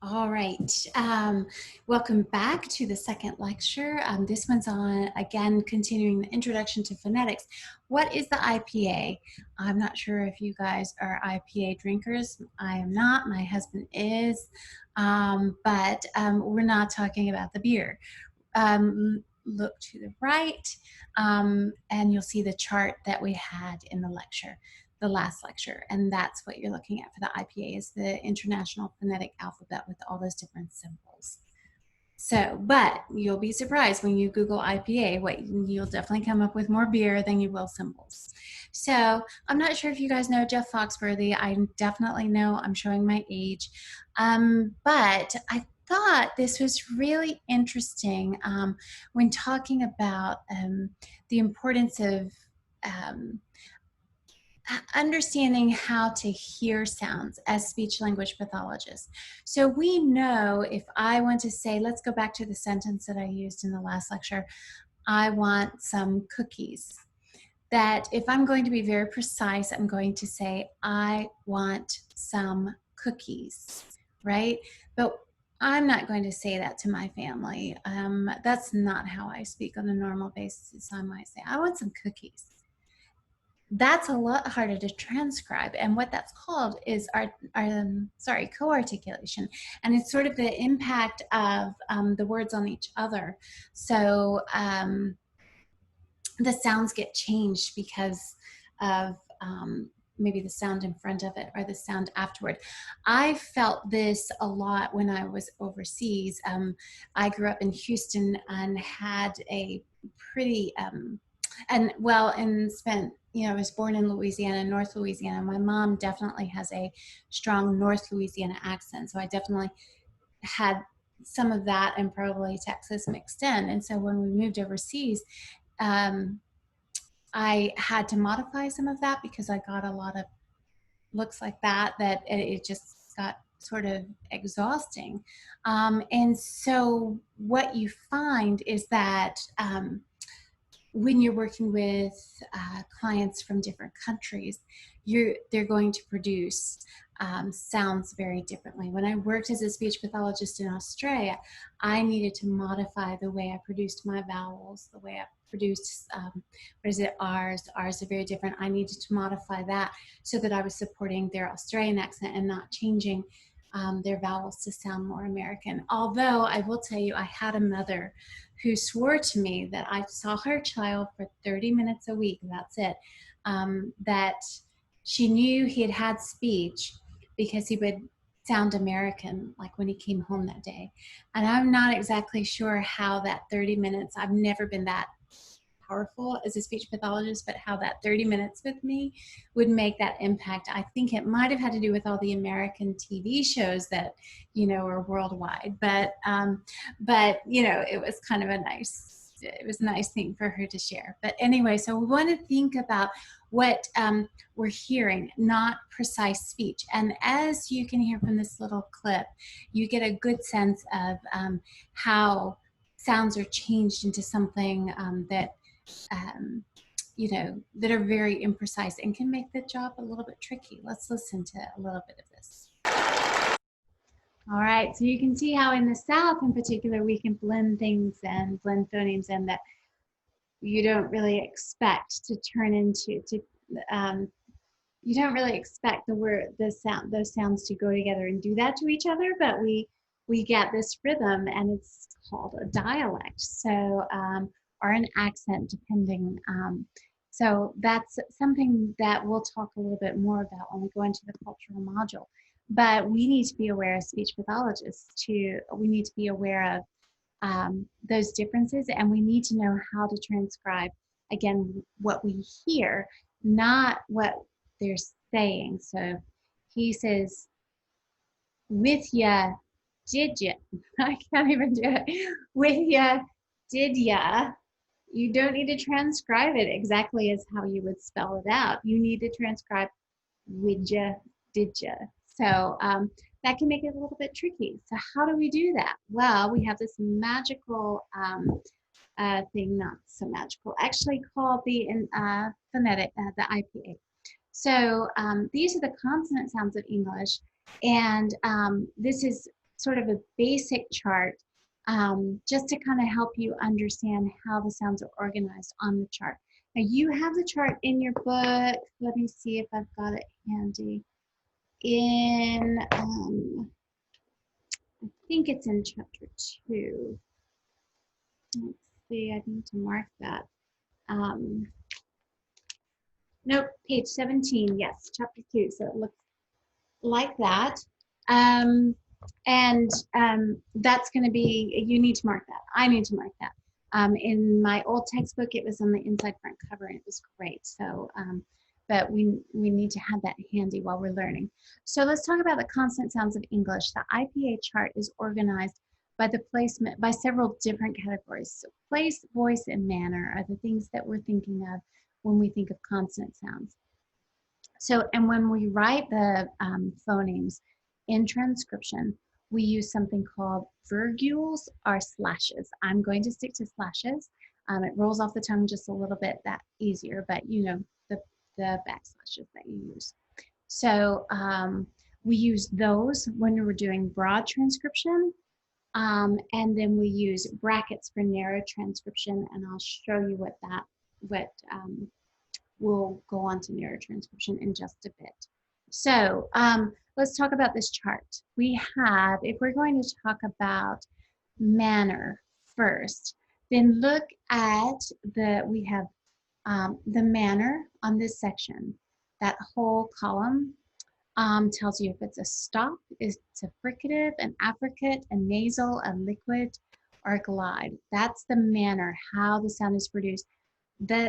All right. Welcome back to the second lecture. This one's on, again, continuing the introduction to phonetics. What is the IPA? I'm not sure if you guys are IPA drinkers. I am not. My husband is. But we're not talking about the beer. Look to the right, and you'll see the chart that we had in the lecture, the last lecture, and that's what you're looking at for the IPA, is the International Phonetic Alphabet with all those different symbols. So, but you'll be surprised when you Google IPA, you'll definitely come up with more beer than you will symbols. So I'm not sure if you guys know Jeff Foxworthy. I definitely know, I'm showing my age, but I thought this was really interesting when talking about the importance of understanding how to hear sounds as speech language pathologists. So we know, if I want to say, let's go back to the sentence that I used in the last lecture, I want some cookies. That if I'm going to be very precise, I'm going to say, I want some cookies, right? But I'm not going to say that to my family. That's not how I speak on a normal basis. I might say, I want some cookies. That's a lot harder to transcribe, and what that's called is co-articulation, and it's sort of the impact of the words on each other. So the sounds get changed because of maybe the sound in front of it or the sound afterward. I felt this a lot when I was overseas. I grew up in Houston and had a pretty and spent, I was born in Louisiana, North Louisiana. My mom definitely has a strong North Louisiana accent, so I definitely had some of that and probably Texas mixed in. And so when we moved overseas, I had to modify some of that because I got a lot of looks like that it just got sort of exhausting. And so what you find is that when you're working with clients from different countries, they're going to produce sounds very differently. When I worked as a speech pathologist in Australia, I needed to modify the way I produced my vowels, the way I produced, R's. R's are very different. I needed to modify that so that I was supporting their Australian accent and not changing their vowels to sound more American. Although I will tell you, I had a mother who swore to me that I saw her child for 30 minutes a week, that's it, that she knew he had had speech because he would sound American, like when he came home that day. And I'm not exactly sure how that 30 minutes, I've never been that powerful as a speech pathologist, but how that 30 minutes with me would make that impact. I think it might have had to do with all the American TV shows that, are worldwide, but it was kind of a nice thing for her to share. But anyway, so we want to think about what we're hearing, not precise speech. And as you can hear from this little clip, you get a good sense of how sounds are changed into something that that are very imprecise and can make the job a little bit tricky. Let's listen to a little bit of this. All right, so you can see how in the South in particular, we can blend things and blend phonemes in that you don't really expect to turn into, you don't really expect those sounds to go together and do that to each other, but we get this rhythm, and it's called a dialect. So, or an accent, depending. So that's something that we'll talk a little bit more about when we go into the cultural module. But we need to be aware as speech pathologists we need to be aware of those differences, and we need to know how to transcribe, again, what we hear, not what they're saying. So he says, with ya, did ya? I can't even do it. With ya, did ya? You don't need to transcribe it exactly as how you would spell it out. You need to transcribe with ya, did ya. So that can make it a little bit tricky. So how do we do that? Well, we have this magical thing, not so magical, actually called the phonetic, the IPA. So these are the consonant sounds of English, and this is sort of a basic chart just to kind of help you understand how the sounds are organized on the chart. Now you have the chart in your book. Let me see if I've got it handy. I think it's in chapter 2. Let's see, I need to mark that. Nope, page 17, yes, chapter 2. So it looks like that. That's going to be, you need to mark that. I need to mark that. In my old textbook, it was on the inside front cover and it was great. So, but we need to have that handy while we're learning. So let's talk about the consonant sounds of English. The IPA chart is organized by the placement, by several different categories. So place, voice, and manner are the things that we're thinking of when we think of consonant sounds. So, and when we write the phonemes in transcription, we use something called virgules or slashes. I'm going to stick to slashes. It rolls off the tongue just a little bit that easier, but you know, the backslashes that you use. So we use those when we're doing broad transcription. And then we use brackets for narrow transcription, and I'll show you what we'll go on to narrow transcription in just a bit. So let's talk about this chart. We have, if we're going to talk about manner first, then look at we have the manner on this section. That whole column tells you if it's a stop, it's a fricative, an affricate, a nasal, a liquid, or a glide. That's the manner, how the sound is produced.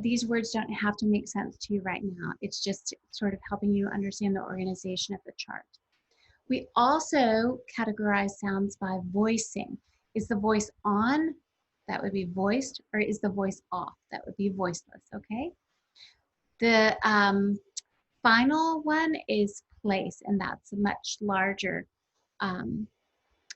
These words don't have to make sense to you right now. It's just sort of helping you understand the organization of the chart. We also categorize sounds by voicing. Is the voice on? That would be voiced. Or is the voice off? That would be voiceless, okay? The final one is place, and that's a much larger,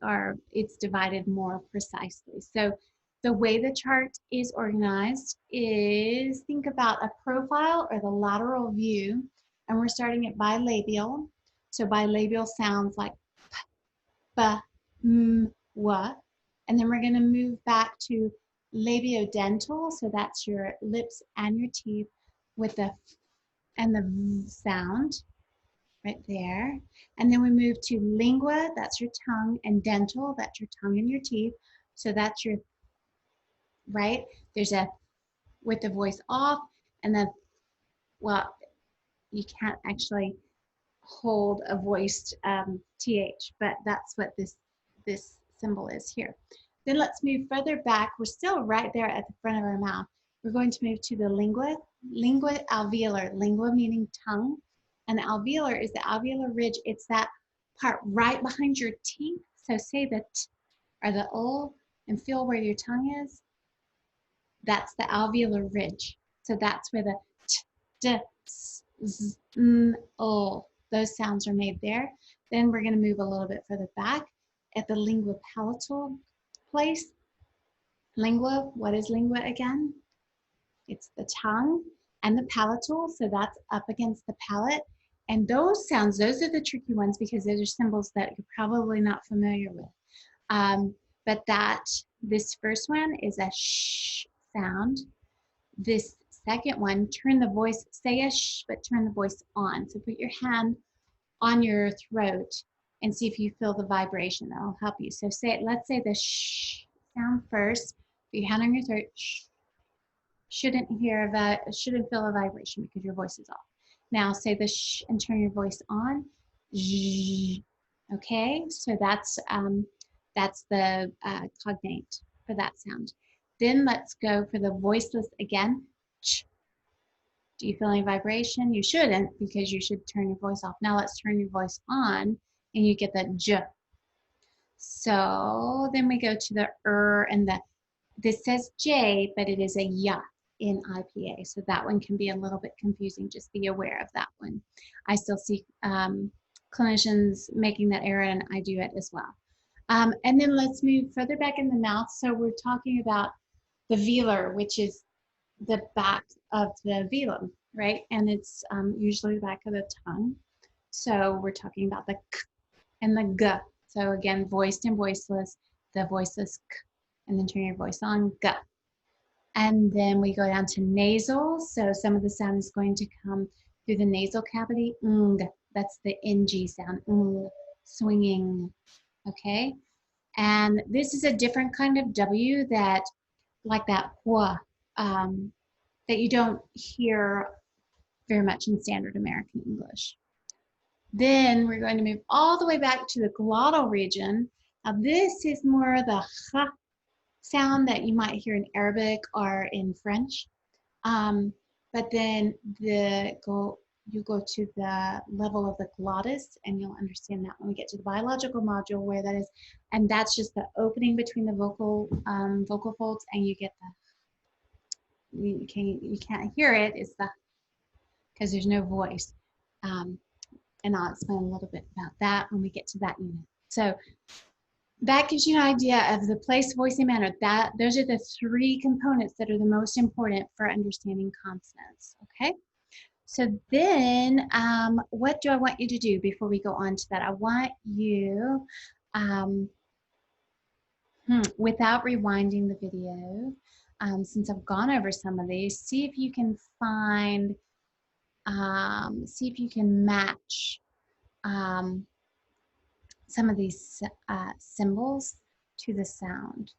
or it's divided more precisely. So the way the chart is organized is, think about a profile or the lateral view, and we're starting at bilabial. So bilabial sounds like p, m, w, and then we're going to move back to labiodental, so that's your lips and your teeth with the f and the v sound right there. And then we move to lingua, that's your tongue, and dental, that's your tongue and your teeth. So that's your, right? There's a with the voice off, and then, well, you can't actually hold a voiced th, but that's what this symbol is here. Then let's move further back. We're still right there at the front of our mouth. We're going to move to the lingua alveolar, lingua meaning tongue, and alveolar is the alveolar ridge. It's that part right behind your teeth. So say the t or the o and feel where your tongue is. That's the alveolar ridge. So that's where the t, d, s, z, n, o, those sounds are made there. Then we're going to move a little bit further back at the lingua palatal place. Lingua, what is lingua again? It's the tongue and the palatal, so that's up against the palate. And those sounds, those are the tricky ones because those are symbols that you're probably not familiar with. But this first one is a sh sound. This second one, turn the voice, say a sh, but turn the voice on. So put your hand on your throat and see if you feel the vibration. That'll help you. So say it, let's say the sh sound first. Put your hand on your throat. Sh. Shouldn't feel a vibration because your voice is off. Now say the sh and turn your voice on. Zzz. Okay, so that's the cognate for that sound. Then let's go for the voiceless again. Ch. Do you feel any vibration? You shouldn't, because you should turn your voice off. Now let's turn your voice on and you get the j. So then we go to the and this says j, but it is a ya in IPA. So that one can be a little bit confusing. Just be aware of that one. I still see clinicians making that error, and I do it as well. And then let's move further back in the mouth. So we're talking about the velar, which is the back of the velum, right? And it's usually the back of the tongue. So we're talking about the k and the g So again, voiced and voiceless, the voiceless k, and then turn your voice on, g. And then we go down to nasal. So some of the sound is going to come through the nasal cavity, ng. That's the ng sound, ng, swinging, okay? And this is a different kind of W that, like that hua, that you don't hear very much in standard American English. Then we're going to move all the way back to the glottal region. Now this is more the ha sound that you might hear in Arabic or in French. But then you go to the level of the glottis, and you'll understand that when we get to the biological module where that is, and that's just the opening between the vocal folds, and you get the you can't hear it. It's the because there's no voice. And I'll explain a little bit about that when we get to that unit. So that gives you an idea of the place, voice, and manner. Those are the three components that are the most important for understanding consonants, okay? So then, what do I want you to do before we go on to that? I want you, without rewinding the video, since I've gone over some of these, see if you can find, see if you can match some of these symbols to the sound.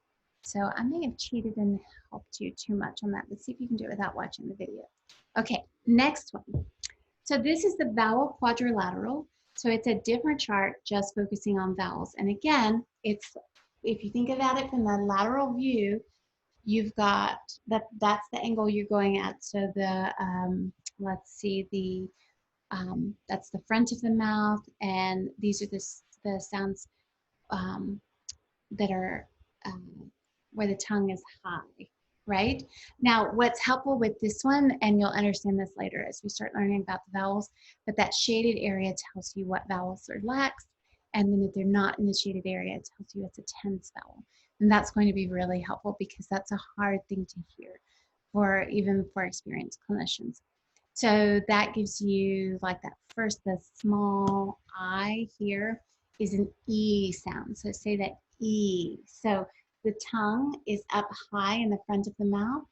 So I may have cheated and helped you too much on that, but see if you can do it without watching the video. Okay, next one. So this is the vowel quadrilateral. So it's a different chart just focusing on vowels. And again, it's, if you think about it from the lateral view, you've got, that's the angle you're going at. So the, let's see, the, that's the front of the mouth, and these are the sounds that are where the tongue is high, right? Now, what's helpful with this one, and you'll understand this later as we start learning about the vowels, but that shaded area tells you what vowels are lax, and then if they're not in the shaded area, it tells you it's a tense vowel. And that's going to be really helpful because that's a hard thing to hear for even for experienced clinicians. So that gives you like that first, the small I here is an E sound. So say that E. So the tongue is up high in the front of the mouth,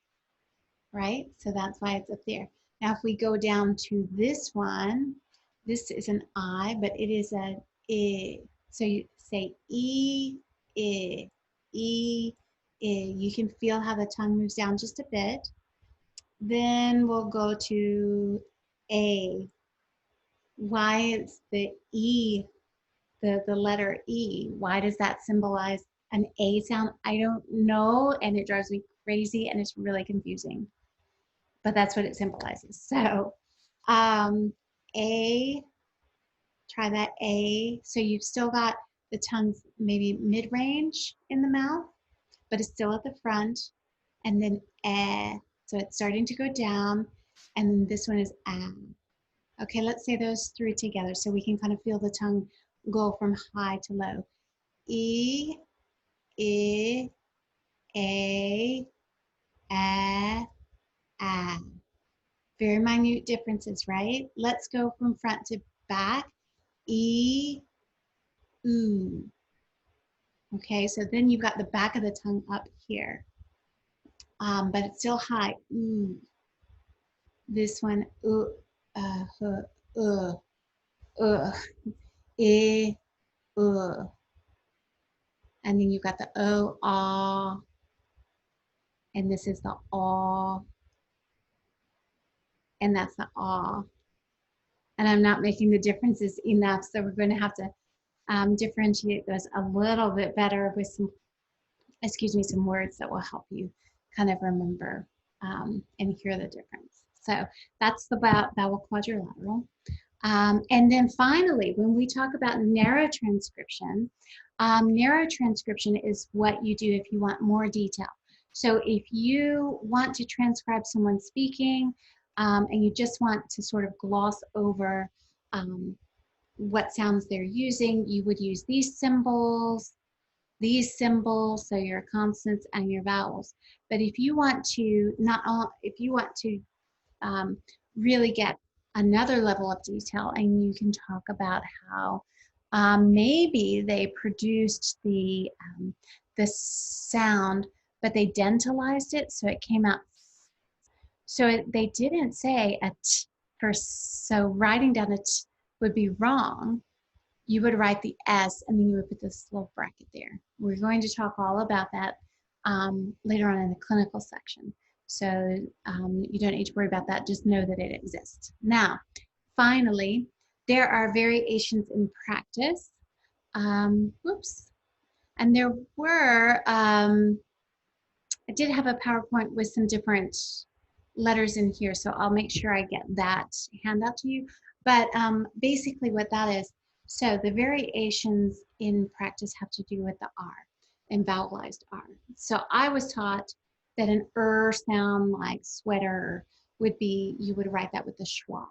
right? So that's why it's up there. Now, if we go down to this one, this is an I, but it is an I. So you say E, I, E, I. You can feel how the tongue moves down just a bit. Then we'll go to A. Why is the E, the letter E, why does that symbolize an A sound? I don't know, and it drives me crazy, and it's really confusing. But that's what it symbolizes. So A, try that A. So you've still got the tongue's maybe mid-range in the mouth, but it's still at the front. And then eh. So it's starting to go down. And then this one is ah. Okay, let's say those three together so we can kind of feel the tongue go from high to low. E, I, A, ah. Very minute differences, right? Let's go from front to back. E, oo. Okay, so then you've got the back of the tongue up here, but it's still high. Ooh. This one, I, and then you've got the O, ah, and this is the aw, and that's the ah. And I'm not making the differences enough, so we're going to have to differentiate those a little bit better with some, excuse me, some words that will help you kind of remember and hear the difference. So that's the vowel quadrilateral. And then finally, when we talk about narrow transcription is what you do if you want more detail. So if you want to transcribe someone speaking and you just want to sort of gloss over what sounds they're using, you would use these symbols, so your consonants and your vowels. But if you want to really get another level of detail, and you can talk about how Maybe they produced the sound, but they dentalized it so it came out. So they didn't say a t first. So writing down a t would be wrong. You would write the S and then you would put this little bracket there. We're going to talk all about that later on in the clinical section. So you don't need to worry about that. Just know that it exists. Now, finally, there are variations in practice. Whoops. And there were, I did have a PowerPoint with some different letters in here, so I'll make sure I get that handout to you. But basically what that is, so the variations in practice have to do with the R and vowelized R. So I was taught that an sound like sweater would be, you would write that with the schwa.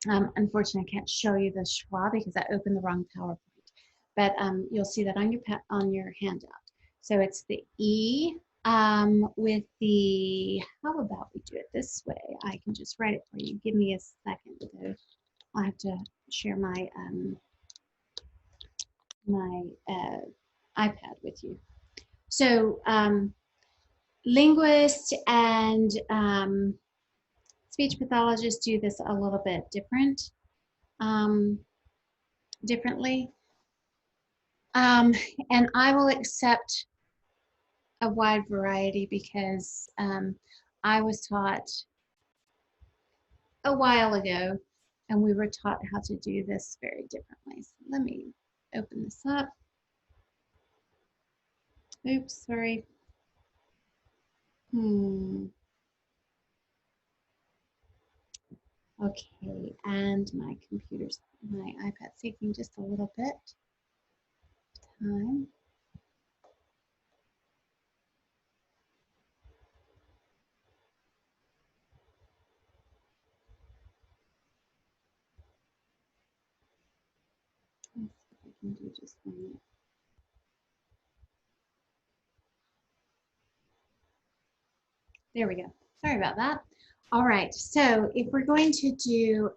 Unfortunately, I can't show you the schwa because I opened the wrong PowerPoint. But you'll see that on your handout. So it's the E with the, how about we do it this way? I can just write it for you. Give me a second though. I'll have to share my iPad with you. So linguists and speech pathologists do this a little bit differently. And I will accept a wide variety because I was taught a while ago and we were taught how to do this very differently. So let me open this up. Oops, sorry. Okay, and my iPad's taking just a little bit of time. Let's see if I can do just one minute. There we go. Sorry about that. All right, so if we're going to do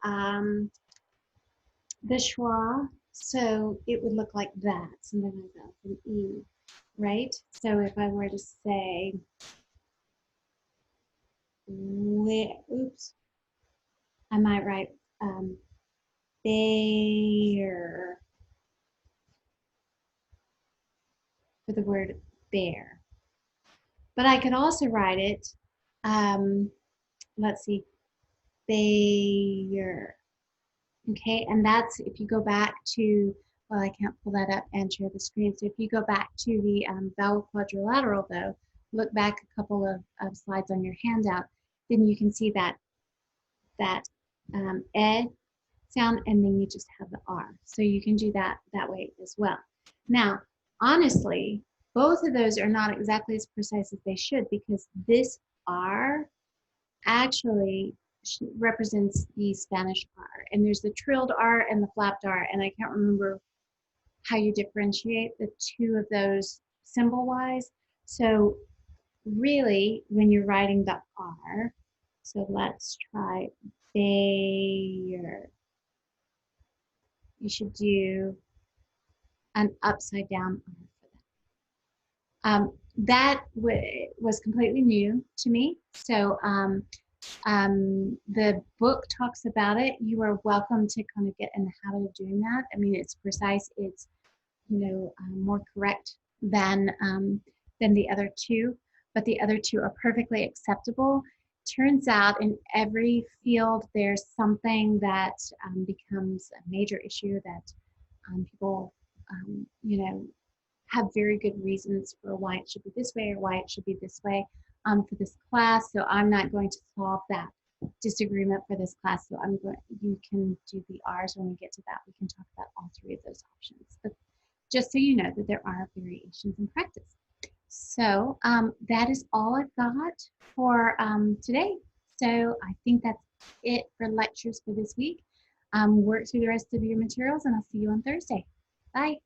the schwa, so it would look like that, something like that, an E, right? So if I were to say, oops, I might write bear for the word bear. But I could also write it, let's see, bear. Okay, and that's if you go back to, well, I can't pull that up and share the screen. So if you go back to the vowel quadrilateral, though, look back a couple of slides on your handout, then you can see that E sound, and then you just have the R. So you can do that way as well. Now, honestly, both of those are not exactly as precise as they should because this R actually represents the Spanish R. And there's the trilled R and the flapped R, and I can't remember how you differentiate the two of those symbol-wise. So really, when you're writing the R, so let's try Bayer. You should do an upside down R for that. That was completely new to me. So the book talks about it. You are welcome to kind of get in the habit of doing that. I mean, it's precise. It's, you know, more correct than the other two, but the other two are perfectly acceptable. Turns out in every field there's something that becomes a major issue that people, you know, have very good reasons for why it should be this way or why it should be this way for this class. So I'm not going to solve that disagreement for this class. So you can do the R's when we get to that. We can talk about all three of those options. But just so you know that there are variations in practice. So that is all I've got for today. So I think that's it for lectures for this week. Work through the rest of your materials and I'll see you on Thursday. Bye.